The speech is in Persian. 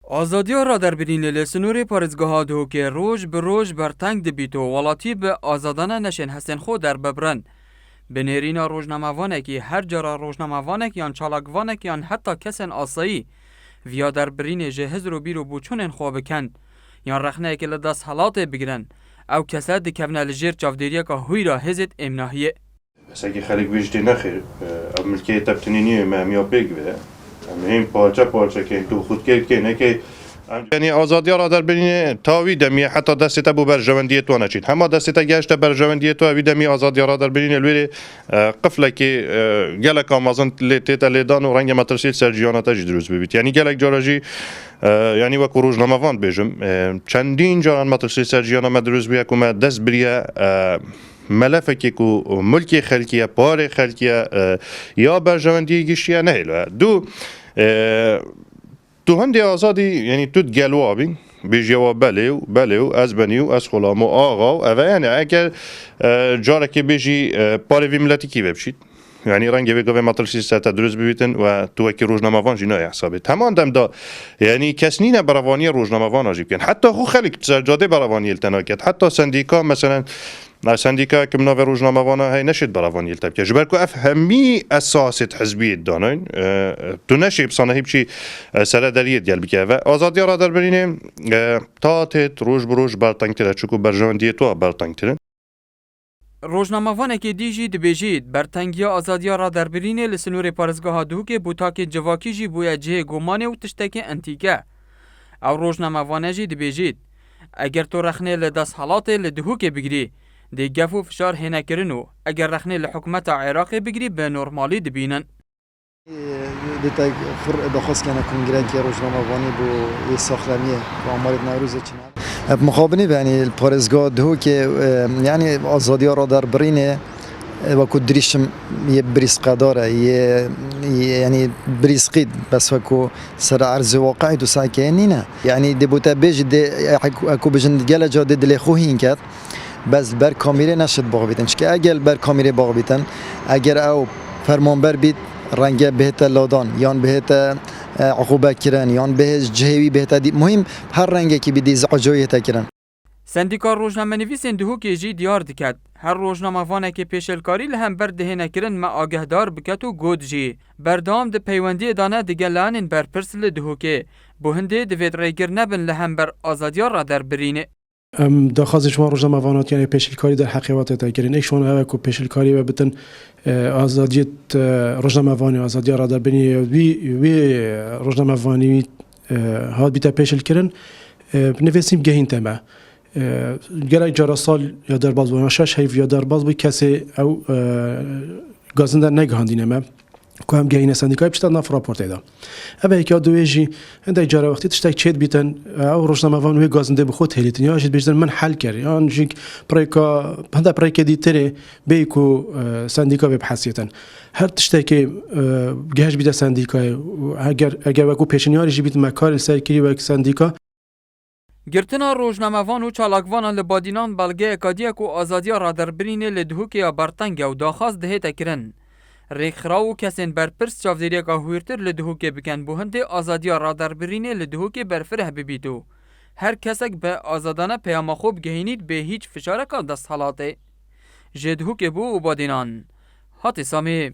آزادی را در برین لسنور پارزگاه دو که روز به روز برتنگ دبیتو ولاتی به آزادانه نشین هستن خود در ببرن. بنیرینا روزنامه‌وانکی هر جرا روزنامه‌وانک یان چالاکوانک یان حتی کسن آسایی ویا در برین جهز رو بیرو بوچونن خواب کند یان رخنه که لدست حالات بگیرن او کسا دکفنه لجیر چافدیریا که هوی را هزت امناهیه. بس اگه خلق وجدی نخیر ملکه تبتنینی مهمیا بگ به همین پارچه که تو خود که نه که یعنی آزادی را در بین تاوی دمی حتی دست تبو برجوندی تو نچید همه دست تا گشت برجوندی تو وی دمی آزادی را در بین الوی قفله که گلک آمازن لیت لیدان و رنگ مترسیل سرجیانا تجد روز ببید یعنی گلک جاراجی یعنی وقت روزنامه‌وان بیجم چندین جاران مترسیل سرجیانا مدروز بیا که دست بریا ملفکی کو ملکی خلقیه پار خلقیه یا برجوندی گشتیه نه دو تو هندی آزادی یعنی تو گلوابی بیجواب بله از بنیو از خلام و آقا و یعنی اگر جاره که بیجی پاروی ملتی کی ببشید یعنی رنگی بگوی مطلسی ستا درست ببیتن و تو اکی روزنامه‌وان جنای حسابه تمام دم دا یعنی کسی نه براوانی روزنامه‌وان آجیب کن حتی خو خلق سرجاده براوانی التناکت حتی سندیکا مثلا سندیکا که منو روزنامه‌وان های نشد براوانی التب که جبر کو افهمی اساست حزبی دانین تو نشیب صنعی بچی سردریت دیال بکه و آزادی را در برینه تا تت روز بروز برتنگتره چکو برجاندی تو برتنگتره روزنامه‌وانه که دیجی دبیجید برتنگیا آزادیا را در برینه لسنور پارزگاه دو که بوتاک جواکی جی بویا جه گمانه و تشتک انتیکه او روزنامه‌وانه جی دبیجید اگر تو رخنه لدست حالات لدهو که بگیری دی گفو فشار هنه کرنو اگر رخنه لحکومت عراق بگیری به نورمالی دبینن دیتا دخواست کنه کنگره که روزنامه‌وانی بو یه ساختمیه و آمارد نوروز چنان مخابنی یعنی پارزگاه دو که یعنی آزادی را در برینه و کدریشم یه بریسقه داره یعنی بریسقید بس وکو سر عرض واقعی تو ساکه نه یعنی دبوتا بیج اکو بجند گله جاده دل خوهین کرد بس بر کامیره نشد باغ بیتن چون اگر بر کامیره باغ بیتن اگر او فرمانبر بیت رنگ بهت لادان یان بهت عقوبه کرن یان به جهوی بهت مهم هر رنگی که بدی زعجویت کرن سندیکا روزنامه نویسین دهو که جی دیار دکد هر روزنامه‌وانه که پیشلکاری لهم برده نکرن ما آگهدار بکت و گود جی بردام ده پیوندی دانه دیگه لانین بر پرسل دهو که بوهنده دوید ریگر نبن لهم بر آزادیار را در برینه داخواست شما روزنامه‌وانات یعنی پیشلکاری در حقیقت تاکرین ایشون هوا کو پیشلکاری و بتن آزادیت روزنامه‌وانی آزادی را در بین وی روزنامه‌وانی هات بیت پیشلکرین نویسیم گهین تمه گرای جرا سال یا در باز و شش هیف یا در باز بی کسی او گازندر نگهاندینه ما که هم گهین سندیکای بشتر ناف راپورت ایدا اوه که دویجی هنده جرا وقتی تشتک چید بیتن او روزنامه‌وان وی گازنده بخود هلیتن یا شد بیشتر من حل کردی آن جیک پریکا هنده پریک دیتره بیکو سندیکا ببحثیتن هر تشتکی گهش بیت سندیکای اگر وکو پیشنیاری جی بیت مکار سرکری و سندیکا گرتنا روزنامه‌وان و چالاکوان لبادینان بلگه اکادیا کو آزادی را در برینه لدهو که یا برتنگ و داخواست دهیت کرن ریخراو کسین برپرس چافدیریا که هویرتر لدهو که بکن بوهنده آزادی را در برینه لدهو که برفره ببیتو هر کسک به آزادانه پیام خوب گهینید به هیچ فشارک دست حالاته جدهو که بو و بادینان هاتی سامی